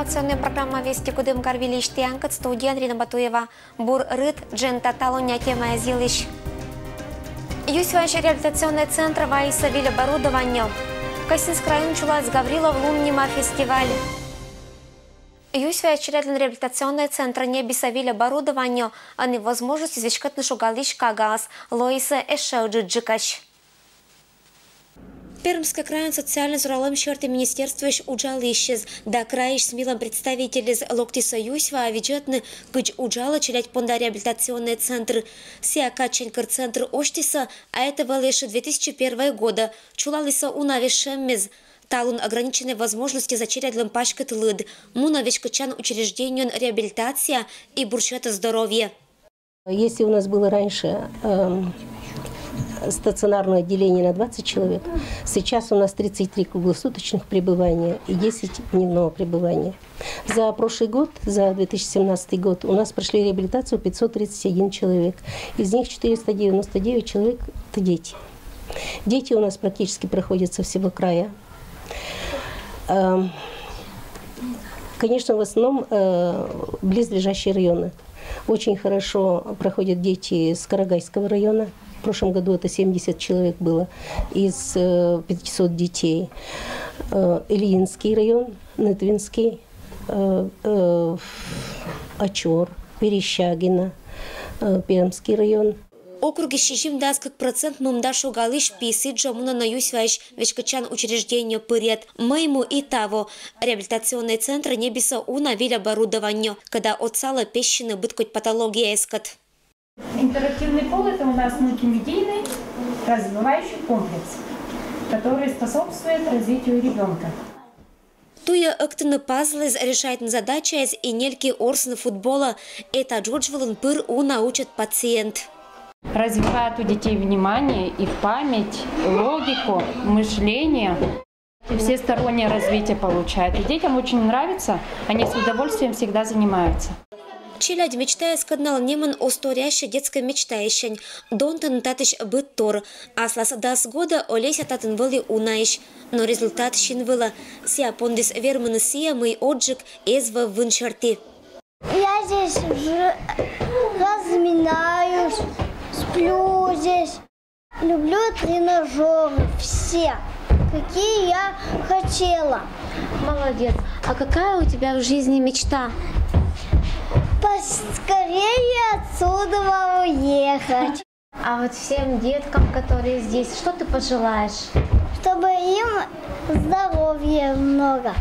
Информационная программа «Вести Кудым Гарвилищ Тианкат», студия Андрина Батуева. Бур рыд, джента талоня тема зилищ. Юсвач реабилитационный центр Ваиса Виль оборудование. Касинск район Чулац Гаврилов Лумнима фестиваль. Юсвач реабилитационный центр Небисавиль оборудование, а невозможность извещать нашу галищ Кагас, Лоиса Эшауджи Джикач. Пермский край социально зуралым черты министерства уджалы исчез, да край с милым представителей из Локтиса Юсва, а бюджетный гыч уджала челять понда реабилитационный центр. Сиакаченкар центр Оштиса, а это было еще 2001 года. Чулалиса унавишеммез. Талун ограниченные возможности зачерять лампашкат лыд. Мунавишкачан учреждением реабилитация и бурчета здоровья. Если у нас было раньше стационарное отделение на 20 человек, сейчас у нас 33 круглосуточных пребывания и 10 дневного пребывания. За прошлый год, за 2017 год, у нас прошли реабилитацию 531 человек. Из них 499 человек – это дети. Дети у нас практически проходят со всего края. Конечно, в основном близлежащие районы. Очень хорошо проходят дети с Карагайского района. В прошлом году это 70 человек было из 500 детей. Ильинский район, Нытвинский, Очор, Верещагино, Пермский район. Округи щищим даст как процент мумдашу галыш писы джамуна на юсваиш вешкачан учреждения пырет. Моему и того. Реабилитационный центр Небиса уна виль оборудование, когда от сала пещины быткоть патология эскат. Интерактивный пол – это у нас мультимедийный развивающий комплекс, который способствует развитию ребенка. Туя активно пазлы решает задача из инельки орсна футбола. Это джоджвелн пыр у научит пациент. Развивает у детей внимание и память, логику, мышление. И всестороннее развитие получают. И детям очень нравится, они с удовольствием всегда занимаются. Челядь мечтая скаднал неман осторяща детская мечтающень. Донтан татыш быт тор. Аслас дас года олеся татын вали унаиш. Но результат щин вила. Сия пондис верман сия мой отжиг эзва вынчарти. Я здесь разминаюсь, сплю здесь. Люблю тренажеры все, какие я хотела. Молодец. А какая у тебя в жизни мечта? Поскорее отсюда уехать. А вот всем деткам, которые здесь, что ты пожелаешь? Чтобы им здоровья много.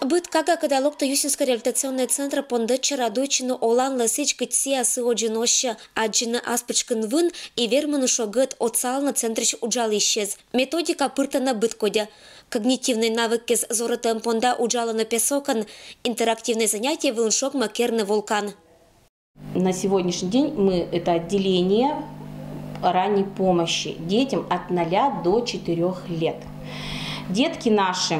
Быт кага когда локта Юсинского реабилитационного центра пондача радуйчину олан ласыч кытсия сыоджиноща, аджина аспачкан вын и верману шогет оцал на центрич уджал исчез. Методика пыртана быт кодя. Когнитивный навык из зоротом понда уджала на песокан, интерактивное занятие вылншок макерный вулкан. На сегодняшний день мы это отделение ранней помощи детям от 0 до 4 лет. Детки наши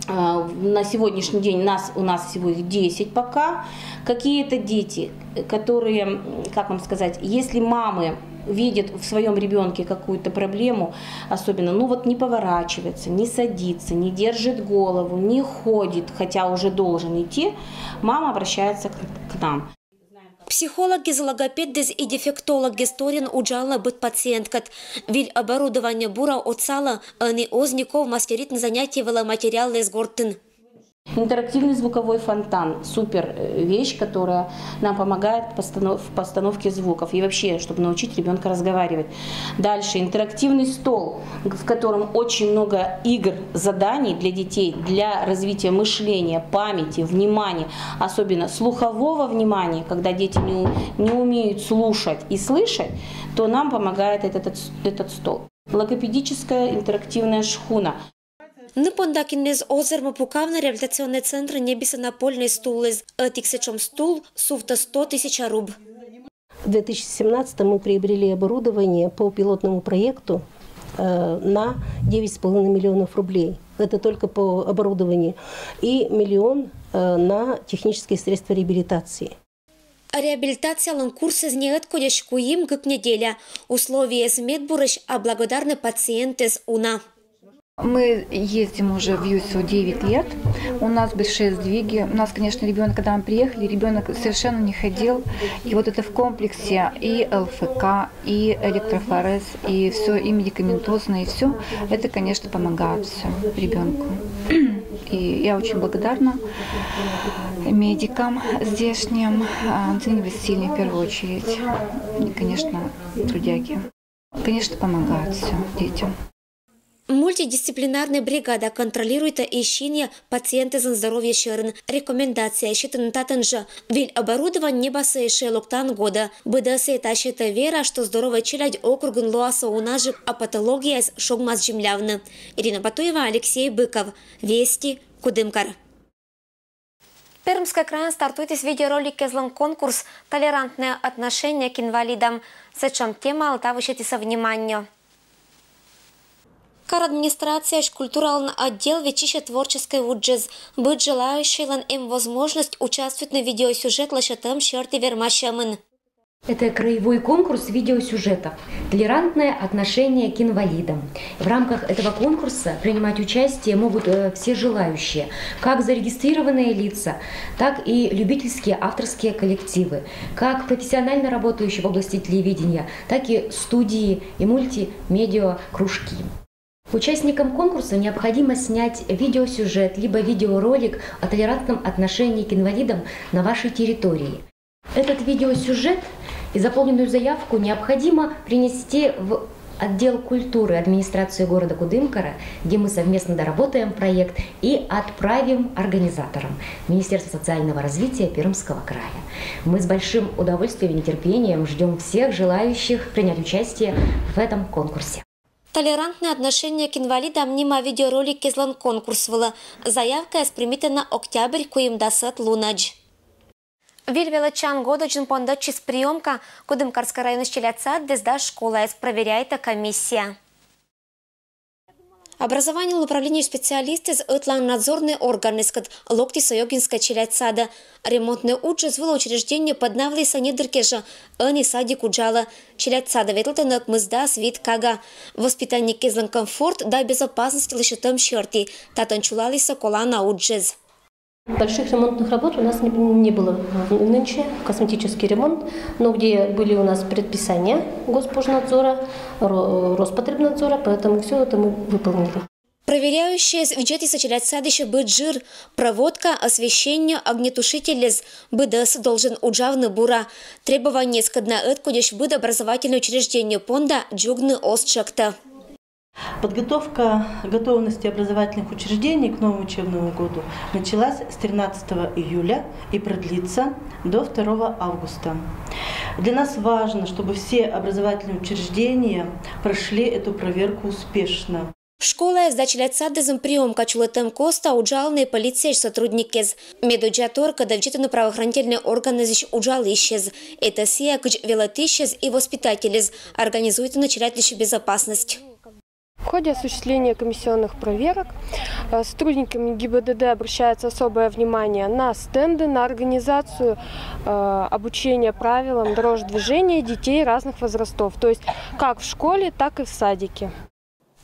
на сегодняшний день у нас всего их 10 пока. Какие-то дети, которые, как вам сказать, если мамы видят в своем ребенке какую-то проблему, особенно, не поворачивается, не садится, не держит голову, не ходит, хотя уже должен идти, мама обращается к нам. Психологи, логопеды и дефектологи сторин уджала быть пациенткат. Виль оборудование бура от сала, а не озников мастерит на занятия материалы из гортын. Интерактивный звуковой фонтан – супер вещь, которая нам помогает в постановке звуков и вообще, чтобы научить ребенка разговаривать. Дальше интерактивный стол, в котором очень много игр, заданий для детей, для развития мышления, памяти, внимания, особенно слухового внимания, когда дети не умеют слушать и слышать, то нам помогает этот стол. Логопедическая интерактивная шхуна. Непондакин из озерма пукавна реабилитационный центр Небиса напольный стул из тиксечом стул суфта 100 000 руб. В 2017 мы приобрели оборудование по пилотному проекту на 9,5 миллионов рублей. Это только по оборудованию. И 1 миллион на технические средства реабилитации. Реабилитация курс из неотходящих им как неделя. Условия с медбурыш, а благодарны пациенты с УНА. Мы ездим уже в ЮСУ 9 лет, у нас большие сдвиги. У нас, конечно, ребенок, когда мы приехали, ребенок совершенно не ходил. И вот это в комплексе и ЛФК, и электрофорез, и все, и медикаментозное, и все, это, конечно, помогает все ребенку. И я очень благодарна медикам здешним, Антоне Васильевне в первую очередь, и, конечно, трудяги. Конечно, помогает все детям. Мультидисциплинарная бригада контролирует ищение пациента за здоровье шерн. Рекомендация считан татанжа. Виль оборудован не басейшее локтан года. Быдасы тащита вера, что здоровая челядь округан луаса унажик, а патология с шогмаз жемлявна. Ирина Батуева, Алексей Быков. Вести, Кудымкар. Пермская края стартует из видеоролик кезлан конкурс «Толерантное отношение к инвалидам». Зачем тема алтавышитиса внимание. Кар администрация и культурный отдел вечище творческой уджез. Быть желающим им возможность участвовать на видеосюжет лошатам шерти вермашамын. Это краевой конкурс видеосюжетов «Толерантное отношение к инвалидам». В рамках этого конкурса принимать участие могут все желающие, как зарегистрированные лица, так и любительские авторские коллективы, как профессионально работающие в области телевидения, так и студии и мультимедиа кружки. Участникам конкурса необходимо снять видеосюжет либо видеоролик о толерантном отношении к инвалидам на вашей территории. Этот видеосюжет и заполненную заявку необходимо принести в отдел культуры администрации города Кудымкара, где мы совместно доработаем проект и отправим организаторам Министерства социального развития Пермского края. Мы с большим удовольствием и нетерпением ждем всех желающих принять участие в этом конкурсе. Толерантное отношение к инвалидам нима видеоролик кезлан конкурс вала. Заявка спримитена октябрь куим дасат лунадж. Вильвелачан гододжин пондачис приемка Кудымкарская район щелятсад дезда школа проверяет комиссия. Образование управления специалисты с надзорные органы скат локти Сайогинская челядсада. Ремонтный уджез было учреждение под навлей санедыркежа, ани садик уджала. Челядсада ветлтанок мызда свит кага. Воспитание кезлан комфорт да безопасности лишитым щерти. Татанчулалиса колана уджез. Больших ремонтных работ у нас не было нынче, косметический ремонт, но где были у нас предписания Госпожнадзора, Роспотребнадзора, поэтому все это мы выполнили. Проверяющие с бюджета сочетать садище быть жир, проводка, освещение, огнетушитель БДС должен уджавны бура. Требования скадна эткудеш быть образовательное учреждение понда джугны остшакта. Подготовка готовности образовательных учреждений к новому учебному году началась с 13 июля и продлится до 2 августа. Для нас важно, чтобы все образовательные учреждения прошли эту проверку успешно. Школа сдачилят садызм приемка чулетем коста уджалные полиция сотрудники с медоджатор, когда вчитаны правоохранительные органы здесь уджал исчез. Это сия, кыч велотищез и воспитатели организуют началять лишь безопасность. В ходе осуществления комиссионных проверок сотрудниками ГИБДД обращается особое внимание на стенды, на организацию обучения правилам дорожного движения детей разных возрастов, то есть как в школе, так и в садике.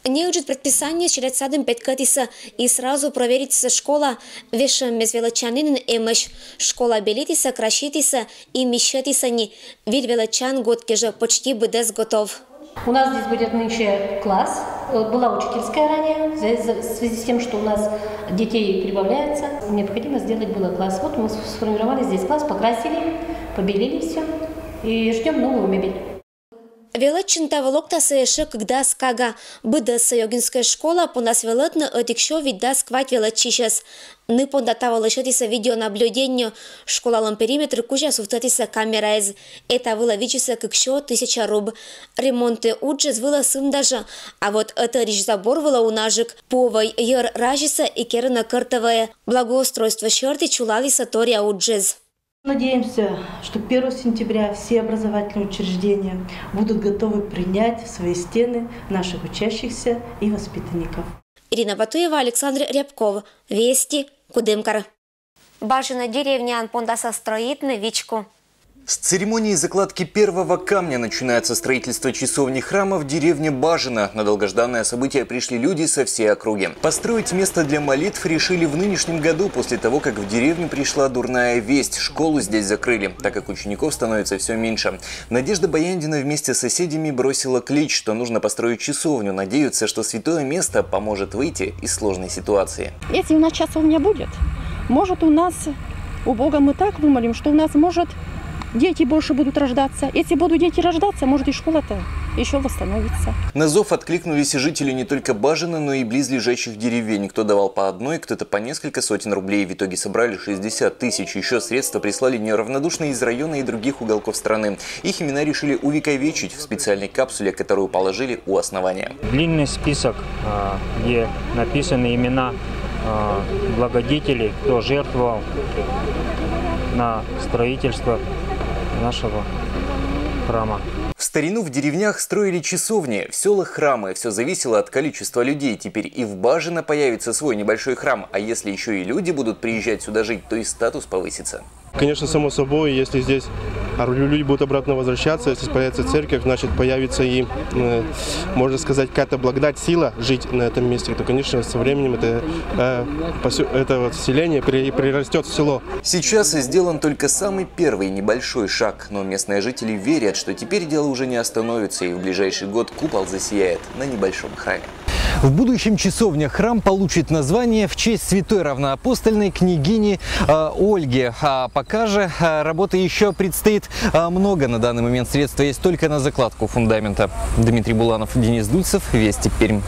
Не учат предписание чилять садом 5 катиса и сразу проверить школа вешем мезвелочанин эмеш, школа белитиса, кращитиса и мещатиса не. Вильвелочан годки же почти БДС готов. У нас здесь будет нынче класс. Была учительская ранее, в связи с тем, что у нас детей прибавляется, необходимо сделать было класс. Вот мы сформировали здесь класс, покрасили, побелили все и ждем новую мебель. Величинта волокта саеше, когда скага быда Сайогинская школа по нас велетна отекшо вида сквать величишес. Не пондатава лишитися видеонаблюдению школалом периметр кужа суфтатися камера из. Это было вичиса кыкшо 1000 руб. Ремонты уджез было сын даже, а вот это речь забор было у нажик. Повой ер ражиса и керна картовая. Благоустройство шерти чулалиса тория уджез. Надеемся, что 1 сентября все образовательные учреждения будут готовы принять в свои стены наших учащихся и воспитанников. Ирина Батуева, Александр Рябков. Вести, Кудымкар. Бажина деревня Анпондаса строит новичку. С церемонии закладки первого камня начинается строительство часовни храма в деревне Бажино. На долгожданное событие пришли люди со всей округи. Построить место для молитв решили в нынешнем году, после того, как в деревню пришла дурная весть. Школу здесь закрыли, так как учеников становится все меньше. Надежда Баяндина вместе с соседями бросила клич, что нужно построить часовню. Надеются, что святое место поможет выйти из сложной ситуации. Если у нас часовня будет, может у нас, у Бога мы так вымолим, что у нас может... Дети больше будут рождаться. Если будут дети рождаться, может и школа-то еще восстановится. На зов откликнулись и жители не только Бажина, но и близлежащих деревень. Кто давал по одной, кто-то по несколько сотен рублей. В итоге собрали 60 тысяч. Еще средства прислали неравнодушные из района и других уголков страны. Их имена решили увековечить в специальной капсуле, которую положили у основания. Длинный список, где написаны имена благодетелей, кто жертвовал на строительство нашего храма. В старину в деревнях строили часовни, в селах храмы. Все зависело от количества людей. Теперь и в Бажино появится свой небольшой храм. А если еще и люди будут приезжать сюда жить, то и статус повысится. Конечно, само собой, если здесь люди будут обратно возвращаться, если появится церковь, значит появится и, можно сказать, какая-то благодать, сила жить на этом месте, то, конечно, со временем это селение прирастет в село. Сейчас сделан только самый первый небольшой шаг, но местные жители верят, что теперь дело уже не остановится, и в ближайший год купол засияет на небольшом храме. В будущем часовня храм получит название в честь святой равноапостольной княгини Ольги. А пока же работы еще предстоит много. На данный момент средства есть только на закладку фундамента. Дмитрий Буланов, Денис Дульцев, Вести, Пермь.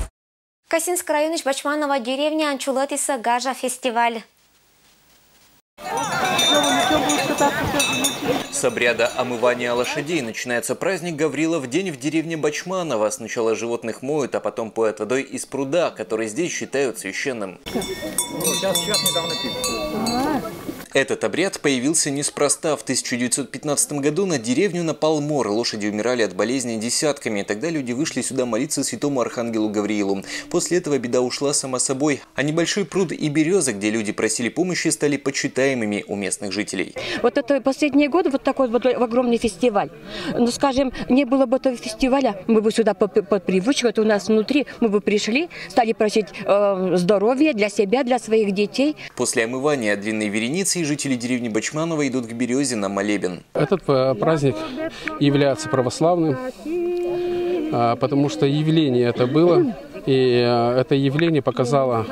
Касинский район Бачманова деревня Анчулатиса Гажа фестиваль. С обряда омывания лошадей начинается праздник Гаврила в день в деревне Бачманово. Сначала животных моют, а потом поят водой из пруда, который здесь считают священным. Этот обряд появился неспроста. В 1915 году на деревню напал мор. Лошади умирали от болезней десятками. Тогда люди вышли сюда молиться святому архангелу Гавриилу. После этого беда ушла сама собой. А небольшой пруд и береза, где люди просили помощи, стали почитаемыми у местных жителей. Вот это последние годы вот такой вот огромный фестиваль. Ну, скажем, не было бы этого фестиваля, мы бы сюда по привычке, это у нас внутри, мы бы пришли, стали просить здоровья для себя, для своих детей. После омывания длинной вереницы жители деревни Бачманова идут к березе на молебен. Этот праздник является православным, потому что явление это было, и это явление показало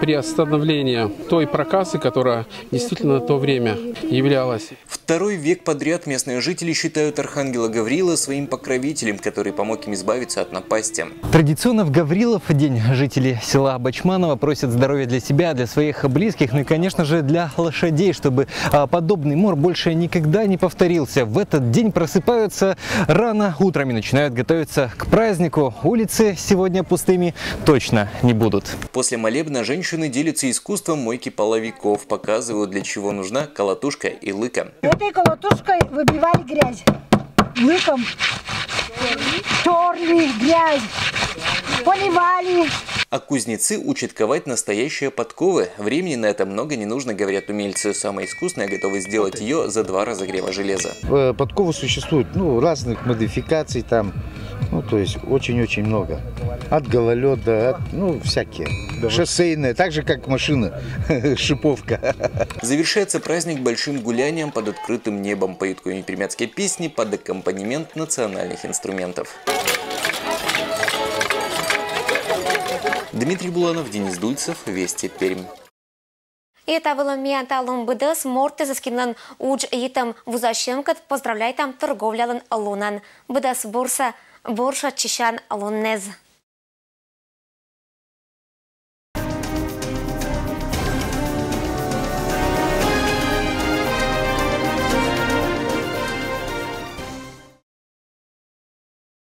приостановление той проказы, которая действительно на то время являлась. Второй век подряд местные жители считают архангела Гавриила своим покровителем, который помог им избавиться от напасти. Традиционно в Гаврилов день жители села Бачманово просят здоровья для себя, для своих близких, ну и, конечно же, для лошадей, чтобы подобный мор больше никогда не повторился. В этот день просыпаются рано утром и начинают готовиться к празднику. Улицы сегодня пустыми точно не будут. После молебна женщины делятся искусством мойки половиков, показывают, для чего нужна колотушка и лыка. Этой колотушкой выбивали грязь, лыком терли грязь, поливали. А кузнецы учат ковать настоящие подковы. Времени на это много не нужно, говорят умельцы. Самое искусное готовы сделать ее за 2 разогрева железа. Подковы существуют, разных модификаций там, то есть очень-очень много. От гололеда, всякие. Шоссейные, так же как машина, шиповка. Завершается праздник большим гулянием под открытым небом. Поют пермяцкие песни под аккомпанемент национальных инструментов. Дмитрий Буланов, Денис Дульцев, Вести, Пермь. Это было мианталом БДС морты заскинан уж итам вузащенкат поздравляй там торговлялан лунан. БДС бурса борша чищан луннез.